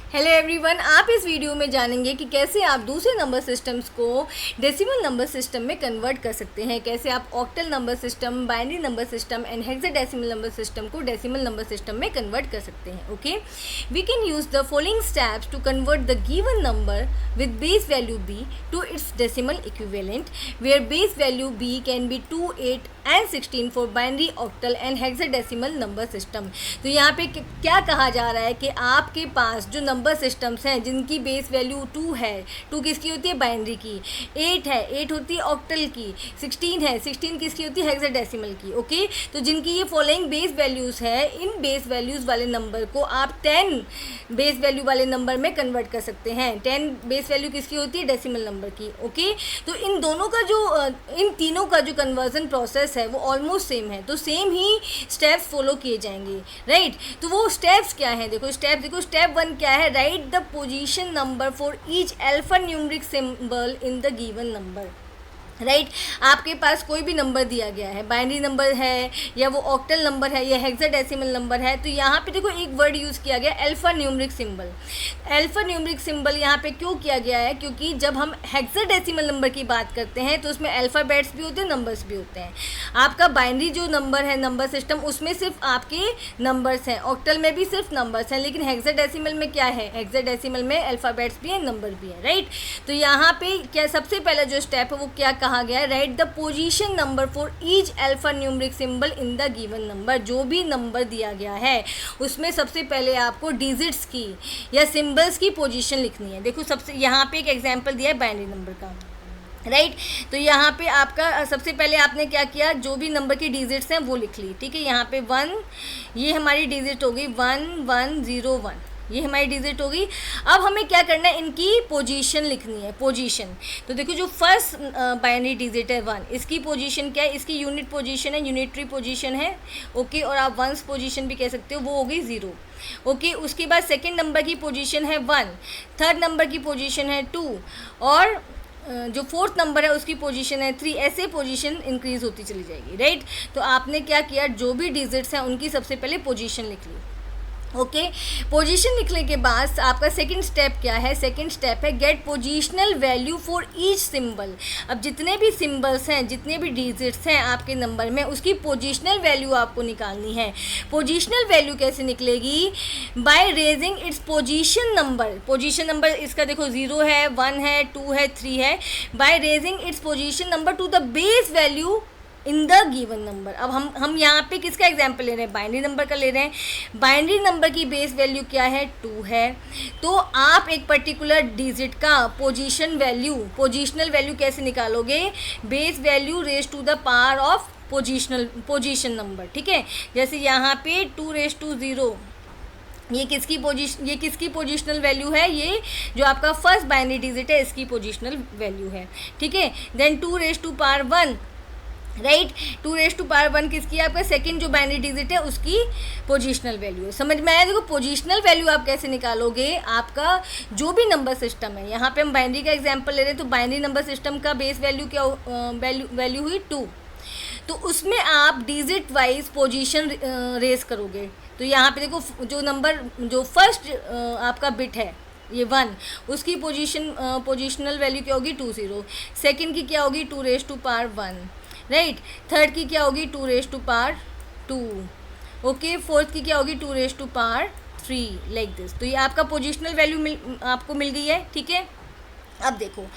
Hello everyone, आप इस video में जानेंगे कि कैसे आप दूसरे नंबर सिस्टम्स को डेसिमल नंबर सिस्टम में कन्वर्ट कर सकते हैं। कैसे आप octal number system, binary number system and hexadecimal number system को डेसिमल नंबर सिस्टम में कन्वर्ट कर सकते हैं। Okay, we can use the following steps to convert the given number with base value B to its decimal equivalent, where base value B can be 2, 8 and 16 for binary, octal and hexadecimal number system. तो यहाँ पे क्या कहा जा रहा है कि आपके पास जो नंबर सिस्टम्स हैं जिनकी बेस वैल्यू 2 है, 2 किसकी होती है? बाइनरी की। 8 है, 8 होती है ऑक्टल की। 16 है, 16 किसकी होती है? हेक्साडेसिमल की। ओके, तो जिनकी ये फॉलोइंग बेस वैल्यूज़ है, इन बेस वैल्यूज़ वाले नंबर को आप 10 बेस वैल्यू वाले नंबर में कन्वर्ट कर सकते हैं। 10 बेस वैल्यू किसकी होती है? डेसिमल नंबर की। ओके, तो इन दोनों का जो इन तीनों का जो कन्वर्जन प्रोसेस है वो ऑलमोस्ट सेम है, तो सेम ही स्टेप्स फॉलो किए जाएंगे। राइट, तो वो स्टेप्स क्या हैं? देखो स्टेप 1 क्या है? Right the position number for each alpha numeric symbol in the given number. Right, आपके पास कोई भी नंबर दिया गया है, बाइनरी नंबर है या वो ऑक्टल नंबर है या हेक्साडेसिमल नंबर है, तो यहाँ पे देखो एक वर्ड यूज़ किया गया, alpha numeric symbol. Alpha numeric symbol यहाँ पे क्यों किया गया है? क्योंकि जब हम हेक्साडेसिमल नंबर की बात करते हैं तो उसमें अल्फ़ाबेट्स भी होते हैं, नंबर्स भी होते हैं। आपका बाइनरी जो नंबर है, नंबर सिस्टम, उसमें सिर्फ आपके नंबर्स हैं, ऑक्टल में भी सिर्फ नंबर्स हैं, लेकिन हेक्साडेसिमल में क्या है? हेक्साडेसिमल में अल्फ़ाबेट्स भी हैं, नंबर भी है। राइट, तो यहाँ पे क्या सबसे पहला जो स्टेप है वो क्या कहा गया है? Right the position number for each alpha numeric symbol in the given number. जो भी नंबर दिया गया है उसमें सबसे पहले आपको डिजिट्स की या सिंबल्स की पोजीशन लिखनी है। देखो सबसे यहाँ पे एक एग्जांपल दिया है बाइनरी नंबर का। राइट, तो यहाँ पे आपका सबसे पहले आपने क्या किया? जो भी नंबर की डिजिट्स हैं वो लिख ली। ठीक है, यहाँ पे 1, ये हमारी डिजिट हो गई 1 1 0 1, ये हमारी डिजिट होगी। अब हमें क्या करना है? इनकी पोजीशन लिखनी है, पोजीशन। तो देखो जो फर्स्ट बाइनरी डिजिट है 1, इसकी पोजीशन क्या है? इसकी यूनिट पोजीशन है, यूनिटरी पोजीशन है। ओके, और आप वंस पोजीशन भी कह सकते हो, वो होगी 0। ओके, उसके बाद सेकंड नंबर की पोजीशन है 1, थर्ड नंबर की पोजीशन है 2, और जो फोर्थ नंबर है उसकी पोजीशन है 3। ऐसे पोजीशन इंक्रीज होती चली जाएगी। राइट, तो आपने क्या किया? जो भी डिजिट्स हैं उनकी सबसे पहले पोजीशन लिख ली। ओके, पोजीशन लिखने के बाद आपका सेकंड स्टेप क्या है? सेकंड स्टेप है get positional value for each symbol. अब जितने भी सिंबल्स हैं, जितने भी डिजिट्स हैं आपके नंबर में, उसकी पोजीशनल वैल्यू आपको निकालनी है। पोजीशनल वैल्यू कैसे निकलेगी? By raising its position number. Position number इसका देखो 0 है, 1 है, 2 है, 3 है। By raising its position number two the base value in the given number. अब हम यहाँ पे किसका एग्जाम्पल ले रहे हैं? बाइनरी नंबर का ले रहे हैं। बाइनरी नंबर की बेस वैल्यू क्या है? 2 है। तो आप एक पर्टिकुलर डिजिट का पोजीशनल वैल्यू कैसे निकालोगे? Base value raise to the power of position number. ठीक है, जैसे यहाँ पे 2 रेज टू 0, ये किसकी पोजीशनल वैल्यू है? ये जो आपका फर्स्ट बाइनरी डिजिट है इसकी पोजीशनल वैल्यू है। ठीक है, then 2 raise to power 1। Right, 2 raise to power 1 किसकी? आपका सेकंड जो बाइनरी डिजिट है उसकी पोजीशनल वैल्यू है। समझ में आया? देखो पोजीशनल वैल्यू आप कैसे निकालोगे? आपका जो भी नंबर सिस्टम है, यहाँ पे हम बाइनरी का एग्जांपल ले रहे हैं, तो बाइनरी नंबर सिस्टम का बेस वैल्यू क्या वैल्यू हुई 2। तो उसमें आप डिजिट वाइज पोजीशन रेज करोगे। तो यहाँ पे देखो जो नंबर जो फर्स्ट आपका बिट है ये 1, उसकी पोजीशनल वैल्यू क्या होगी? 20। सेकंड की क्या होगी? 2 raise to power 1। Right, third की क्या होगी? 2 raise to power 2। Okay, fourth की क्या होगी? 2 raise to power 3, like this. तो ये आपका पोजीशनल वैल्यू आपको मिल गई है। ठीक है, अब देखो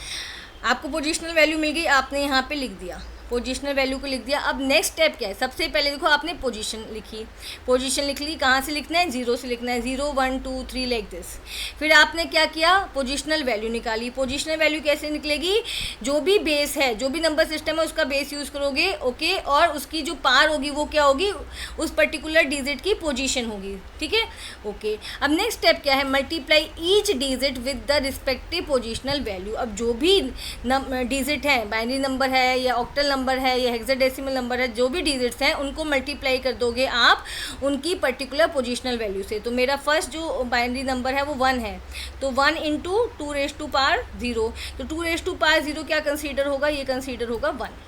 आपको पोजीशनल वैल्यू मिल गई, आपने यहाँ पे लिख दिया, पोजीशनल वैल्यू को लिख दिया। अब नेक्स्ट स्टेप क्या है? सबसे पहले देखो आपने पोजीशन लिखी, पोजीशन लिख ली। कहाँ से लिखना है? 0 से लिखना है, 0 1 2 3 लाइक दिस। फिर आपने क्या किया? पोजीशनल वैल्यू निकाली। पोजीशनल वैल्यू कैसे निकलेगी? जो भी बेस है, जो भी नंबर सिस्टम है उसका बेस यूज़ करोगे। ओके, और उसकी जो पार होगी वो क्या होगी? उस पर्टिकुलर डिजिट की पोजीशन होगी। ठीक है, ओके। अब नेक्स्ट स्टेप क्या है? Multiply each digit with the respective positional value. अब जो भी डिजिट है, बाइनरी नंबर है या ऑक्टल नंबर है या हेक्साडेसिमल नंबर है, जो भी डिजिट्स हैं उनको मल्टीप्लाई कर दोगे आप उनकी पर्टिकुलर पोजीशनल वैल्यू से। तो मेरा फर्स्ट जो बाइनरी नंबर है वो 1 है, तो 1 इंटू 2 रेज टू पावर 0। तो 2 रेज टू पावर 0 क्या कंसीडर होगा? ये कंसीडर होगा 1।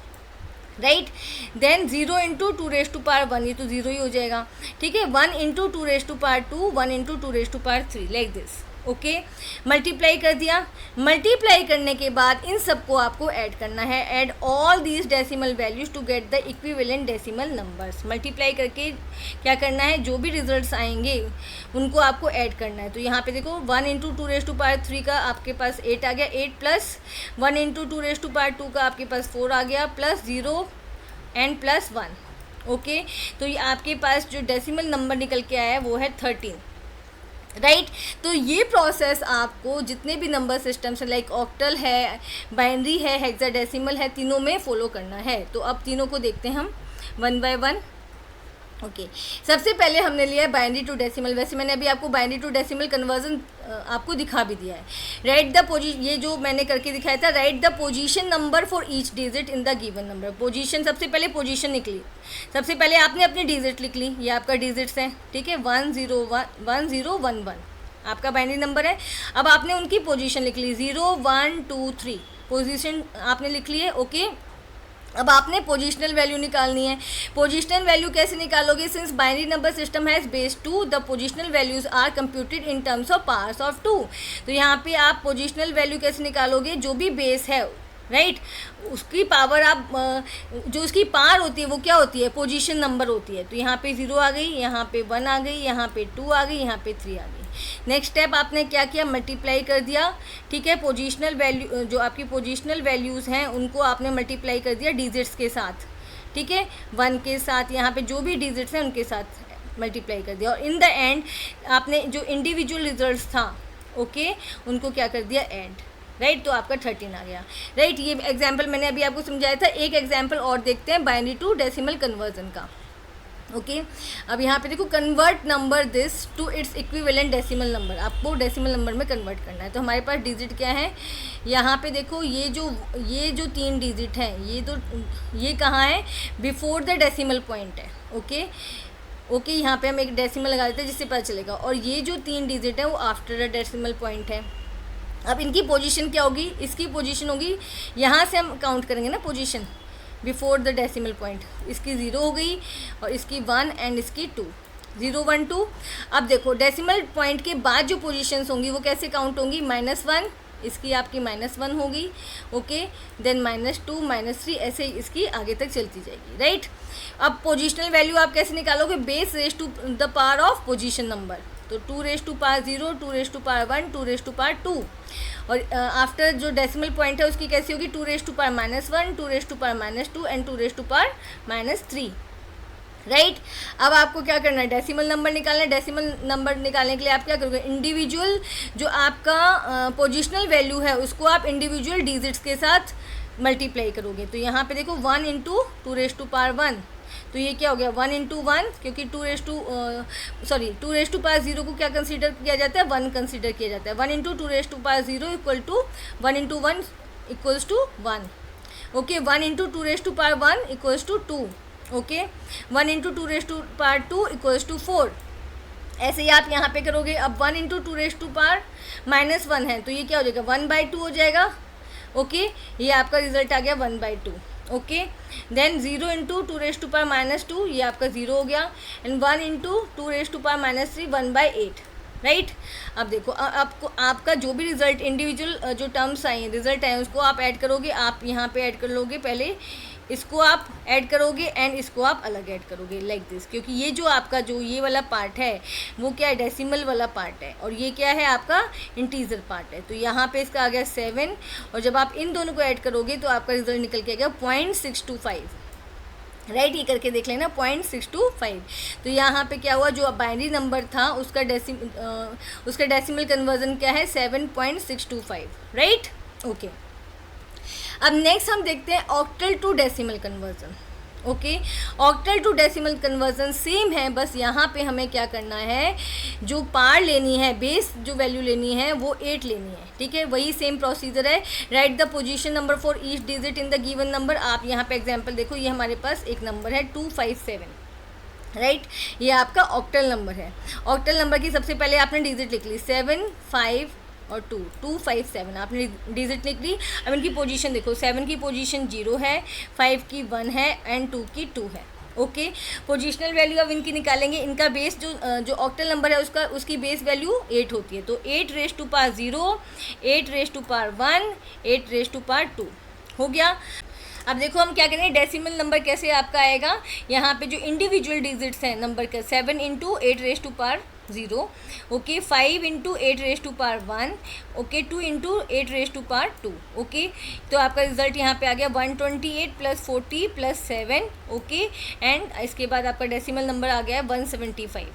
Right, then 0 into 2 raise to power 1, ये तो 0 ही हो जाएगा। ठीक है, 1 into 2 raise to power 2, 1 into 2 raise to power 3, like this. Okay, multiply कर दिया। मल्टीप्लाई करने के बाद इन सबको आपको ऐड करना है। Add all these decimal values to get the equivalent decimal numbers. Multiply करके क्या करना है, जो भी रिजल्ट्स आएंगे उनको आपको ऐड करना है। तो यहाँ पे देखो 1 इंटू 2⁻³ का आपके पास 8 आ गया, 8 प्लस 1 इंटू 2⁻² का आपके पास 4 आ गया, प्लस 0 एंड प्लस 1। ओके, तो ये आपके पास जो डेसिमल नंबर निकल के आया है वो है 13, राइट। तो ये प्रोसेस आपको जितने भी नंबर सिस्टम्स हैं, लाइक ऑक्टल है, बाइनरी है, हेक्साडेसिमल है, तीनों में फॉलो करना है। तो अब तीनों को देखते हैं हम 1 बाय 1। ओके, सबसे पहले हमने लिया है बाइनरी टू डेसिमल। वैसे मैंने अभी आपको बाइनरी टू डेसिमल कन्वर्जन आपको दिखा भी दिया है। राइट द पोजीशन, ये जो मैंने करके दिखाया था, right the position number for each digit in the given number. Position, सबसे पहले पोजीशन निकली, सबसे पहले आपने अपनी डिजिट लिख ली, ये आपका डिजिट्स हैं, ठीक है, 1 0 1 0 1 1 आपका बाइनरी नंबर है। अब आपने उनकी पोजीशन लिख ली, 0 1 2 3 पोजीशन आपने लिख ली है। ओके, अब आपने पोजिशनल वैल्यू निकालनी है। पोजिशनल वैल्यू कैसे निकालोगे, since binary number system has base 2 the positional values are computed in terms of powers of 2। तो यहाँ पे आप पोजिशनल वैल्यू कैसे निकालोगे, जो भी बेस है, राइट, उसकी पावर आप जो उसकी पावर होती है वो क्या होती है, पोजीशन नंबर होती है। तो यहाँ पे 0 आ गई, यहाँ पे 1 आ गई, यहाँ पे 2 आ गई, यहाँ पे 3 आ गई। नेक्स्ट स्टेप आपने क्या किया, मल्टीप्लाई कर दिया, ठीक है। पोजीशनल वैल्यू, जो आपकी पोजीशनल वैल्यूज़ हैं उनको आपने मल्टीप्लाई कर दिया डिजिट्स के साथ, ठीक है, 1 के साथ, यहाँ पे जो भी डिजिट्स हैं उनके साथ मल्टीप्लाई कर दिया। और इन द एंड आपने जो इंडिविजुअल रिजल्ट्स था, ओके, उनको क्या कर दिया, ऐड, राइट। तो आपका 13 आ गया, राइट। ये एग्जाम्पल मैंने अभी आपको समझाया था। एक एग्जाम्पल और देखते हैं बाइनरी टू डेसिमल कन्वर्जन का। ओके, अब यहाँ पे देखो, convert number this to its equivalent decimal number. आपको डेसिमल नंबर में कन्वर्ट करना है। तो हमारे पास डिजिट क्या है, यहाँ पे देखो, ये जो 3 डिजिट हैं, ये कहाँ है, बिफोर द डेसिमल पॉइंट है। ओके, यहाँ पे हम एक डेसिमल लगा देते हैं जिससे पता चलेगा। और ये जो 3 डिजिट है वो आफ्टर द डेसिमल पॉइंट है। अब इनकी पोजीशन क्या होगी, इसकी पोजीशन होगी, यहाँ से हम काउंट करेंगे ना position before the decimal point. इसकी 0 हो गई और इसकी 1 एंड इसकी 2, 0 1 2। अब देखो, डेसिमल पॉइंट के बाद जो पोजीशंस होंगी वो कैसे काउंट होंगी, -1, इसकी आपकी -1 होगी, ओके, देन -2 -3, ऐसे इसकी आगे तक चलती जाएगी, राइट। अब पोजिशनल वैल्यू आप कैसे निकालोगे, base raise to the power of position number. तो 2⁻0, 2⁻1, 2⁻2। और आफ्टर जो डेसिमल पॉइंट है उसकी कैसी होगी, 2⁻−1, 2⁻−2 एंड 2⁻3, राइट। अब आपको क्या करना है, डेसिमल नंबर निकालना है। डेसिमल नंबर निकालने के लिए आप क्या करोगे, इंडिविजुअल जो आपका पोजिशनल वैल्यू है उसको आप इंडिविजुअल डिजिट्स के साथ मल्टीप्लाई करोगे। तो यहाँ पे देखो 1 इंटू 2⁻1, तो ये क्या हो गया, 1 इंटू 1, क्योंकि 2⁻0 को क्या कंसीडर किया जाता है, 1 कंसीडर किया जाता है। 1 into 2⁻0 equal to 1 into 1 equals to 1, okay. 1 into 2⁻1 equals to 2, okay. 1 into 2⁻2 equals to 4। ऐसे ही आप यहाँ पे करोगे। अब 1 इंटू 2⁻−1 है तो ये क्या हो जाएगा, 1/2 हो जाएगा, ओके। ये आपका रिजल्ट आ गया 1/2, ओके। देन 0 इंटू 2⁻−2, ये आपका 0 हो गया। And 1 into 2⁻3 1/8, right. अब देखो, आपको आपका जो भी रिजल्ट, इंडिविजुअल जो टर्म्स आई हैं, रिजल्ट आए, उसको आप ऐड करोगे। आप यहाँ पे ऐड कर लोगे, पहले इसको आप ऐड करोगे एंड इसको आप अलग ऐड करोगे, लाइक दिस। क्योंकि ये जो आपका जो ये वाला पार्ट है वो क्या है, डेसिमल वाला पार्ट है, और ये क्या है, आपका इंटीजर पार्ट है। तो यहाँ पे इसका आ गया 7, और जब आप इन दोनों को ऐड करोगे तो आपका रिजल्ट निकल के आ गया 0.625, राइट। ये करके देख लेना, 0.625। तो यहाँ पे क्या हुआ, जो बाइनरी नंबर था उसका डेसिमल कन्वर्जन क्या है, 7.625, राइट, ओके। अब नेक्स्ट हम देखते हैं octal to decimal conversion, okay. Octal to decimal conversion same है, बस यहाँ पे हमें क्या करना है, जो पार लेनी है, बेस जो वैल्यू लेनी है वो 8 लेनी है, ठीक है। वही सेम प्रोसीजर है। Right the position number for each digit in the given number. आप यहाँ पे एग्जांपल देखो, ये हमारे पास एक नंबर है 257, राइट। ये आपका ऑक्टल नंबर है। ऑक्टल नंबर की सबसे पहले आपने डिजिट लिख ली, 7 5 और 2, 257 आपने डिजिट लिख ली। अब इनकी पोजीशन देखो, 7 की पोजीशन 0 है, 5 की 1 है एंड 2 की 2 है, ओके। पोजिशनल वैल्यू अब इनकी निकालेंगे। इनका बेस जो ऑक्टल नंबर है उसकी बेस वैल्यू 8 होती है, तो 8 raise to power 0, 8 raise to power 1, 8 raise to power 2 हो गया। अब देखो हम क्या करें, डेसिमल नंबर कैसे आपका आएगा। यहाँ पे जो इंडिविजुअल डिजिट्स हैं नंबर का, 7 into 8 raise to power 0, okay, 5 into 8 raise to power 1, okay, 2 into 8 raise to power 2, okay. तो आपका रिजल्ट यहाँ पे आ गया 128 प्लस 40 प्लस 7, ओके, एंड इसके बाद आपका डेसिमल नंबर आ गया है 175,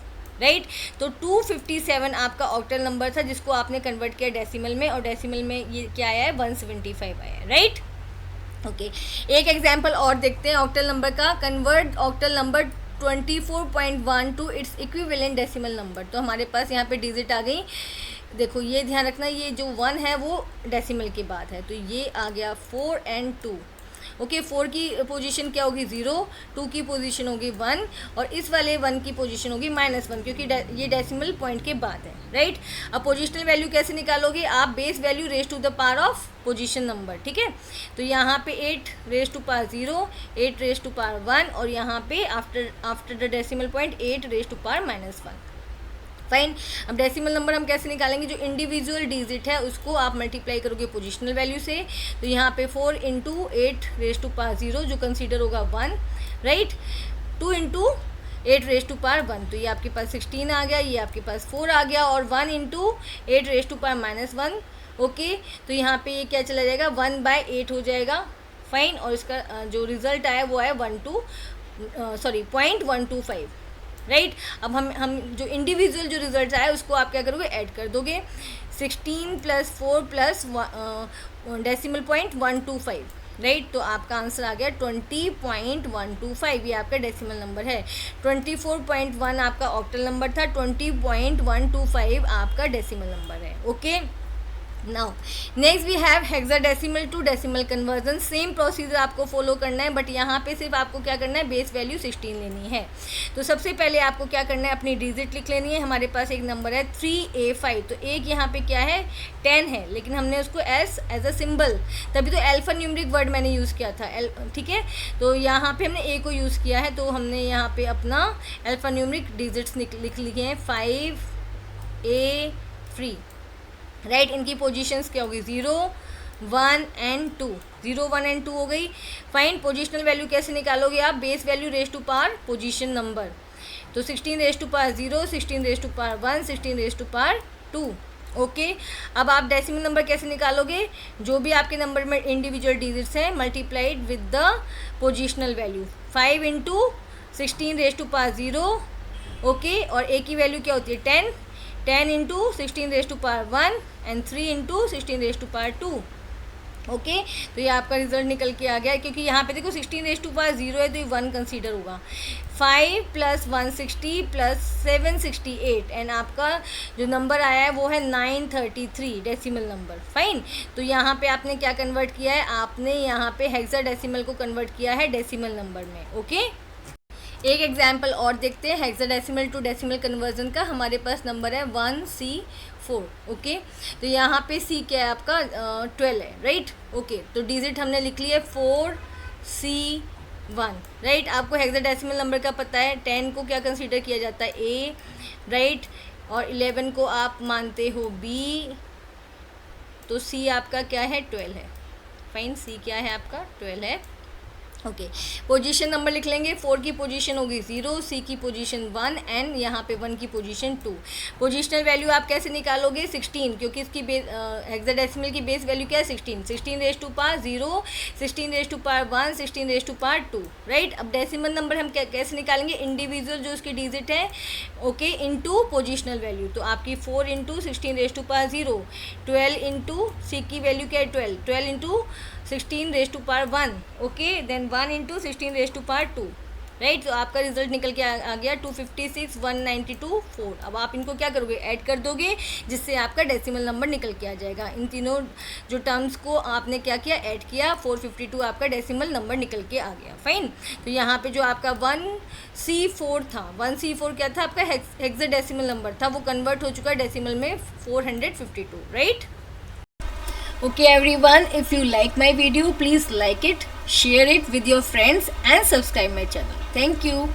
राइट। तो 257 आपका ऑक्टल नंबर था जिसको आपने कन्वर्ट किया डेसिमल में, और डेसिमल में ये क्या आया है, 175 आया है, राइट। ओके, एक एग्जाम्पल और देखते हैं ऑक्टल नंबर का। Convert octal number 24.1 to its equivalent decimal number. तो हमारे पास यहाँ पे डिजिट आ गई। देखो ये ध्यान रखना, ये जो 1 है वो डेसिमल के बाद है, तो ये आ गया 4 and 2, ओके। 4 की पोजीशन क्या होगी 0, 2 की पोजीशन होगी 1, और इस वाले 1 की पोजीशन होगी -1, क्योंकि ये डेसिमल पॉइंट के बाद है, राइट। अब पोजिशनल वैल्यू कैसे निकालोगे आप, base value raise to the power of position number, ठीक है। तो यहाँ पे 8 raise to power 0, 8 raise to power 1, और यहाँ पे after the decimal point 8 raise to power -1, fine. अब डेसिमल नंबर हम कैसे निकालेंगे, जो इंडिविजुअल डिजिट है उसको आप मल्टीप्लाई करोगे पोजिशनल वैल्यू से। तो यहाँ पे 4 इंटू 8 रेज टू पावर 0 जो कंसीडर होगा 1, right, 2 into 8 raise to power 1, तो ये आपके पास 16 आ गया, ये आपके पास 4 आ गया, और 1 into 8 raise to power -1, okay. तो यहाँ पे ये क्या चला जाएगा, 1/8 हो जाएगा, फाइन। और इसका जो रिजल्ट आया वो है 0.125, राइट। अब हम जो इंडिविजुअल जो रिजल्ट आया उसको आप क्या करोगे, ऐड कर दोगे। 16 plus 4 plus decimal point 125, right. तो आपका आंसर आ गया 20.125, ये आपका डेसिमल नंबर है। 24.1 आपका ऑक्टल नंबर था, 20.125 आपका डेसिमल नंबर है, okay. Now next we have hexadecimal to decimal conversion. Same procedure आपको फॉलो करना है, बट यहाँ पे सिर्फ आपको क्या करना है, बेस वैल्यू 16 लेनी है। तो सबसे पहले आपको क्या करना है, अपनी डिजिट लिख लेनी है। हमारे पास एक नंबर है 3A5, तो एक यहाँ पे क्या है 10 है, लेकिन हमने उसको एज अ सिंबल, तभी तो अल्फा न्यूमरिक वर्ड मैंने यूज़ किया था, ठीक है। तो यहाँ पे हमने A को यूज़ किया है, तो हमने यहाँ पे अपना अल्फा न्यूमरिक डिजिट्स लिख लिए हैं 5A3, राइट। इनकी पोजीशंस क्या होगी 0, 1 and 2, 0, 1 and 2 हो गई। फाइन। पोजिशनल वैल्यू कैसे निकालोगे आप, base value raise to power position number, तो 16 raise to power 0, 16 raise to power 1, 16 raise to power 2, okay. अब आप डेसिमल नंबर कैसे निकालोगे, जो भी आपके नंबर में इंडिविजुअल डिजिट्स हैं multiplied with the positional value, 5 into 16 raise to power 0, okay. और ए की वैल्यू क्या होती है 10, 10 into 16 raise to power 1 and 3 into 16 raise to power 2, okay. तो ये आपका रिजल्ट निकल के आ गया, क्योंकि यहाँ पे देखो 16 रेज टू पावर 0 है तो ये 1 कंसीडर होगा। 5 प्लस 160 प्लस 768, एंड आपका जो नंबर आया है वो है 933 डेसिमल नंबर, फाइन। तो यहाँ पे आपने क्या कन्वर्ट किया है, आपने यहाँ पे हेक्साडेसिमल को कन्वर्ट किया है डेसिमल नंबर में, ओके। एक एग्जाम्पल और देखते हैं हेक्साडेसिमल टू डेसिमल कन्वर्जन का। हमारे पास नंबर है 1C4, ओके। तो यहाँ पे C क्या है आपका 12 है, राइट, ओके। तो डिजिट हमने लिख लिया 4C1, राइट। आपको हेक्साडेसिमल नंबर का पता है, 10 को क्या कंसीडर किया जाता है A, राइट, और 11 को आप मानते हो B, तो C आपका क्या है 12 है, फाइन। C क्या है आपका 12 है, ओके। पोजीशन नंबर लिख लेंगे, 4 की पोजीशन होगी 0, C की पोजीशन 1 एंड यहाँ पे 1 की पोजीशन 2। पोजीशनल वैल्यू आप कैसे निकालोगे 16, क्योंकि इसकी हेक्साडेसिमल की बेस वैल्यू क्या है 16, 16 raise to power 0, 16 raise to power 1, 16 raise to power 2, right. अब डेसिमल नंबर हम कैसे निकालेंगे, इंडिविजुअल जो उसकी डिजिट है, ओके, इनटू पोजीशनल वैल्यू। तो आपकी 4 into 16 raise to power 0, 12 into C की वैल्यू क्या है 12, 12 into 16 raise to power 1, okay, then 1 into 16 raise to power 2, right. तो आपका रिजल्ट निकल के आ गया 256, 192, 4। अब आप इनको क्या करोगे, ऐड कर दोगे, जिससे आपका डेसिमल नंबर निकल के आ जाएगा। इन तीनों जो टर्म्स को आपने क्या किया, ऐड किया, 452 आपका डेसिमल नंबर निकल के आ गया, फाइन। तो यहाँ पे जो आपका 1C4 था, 1C4 क्या था आपका हेक्साडेसिमल नंबर था, वो कन्वर्ट हो चुका है डेसिमल में 452, right. Okay everyone, if you like my video, please like it, share it with your friends and subscribe my channel. Thank you.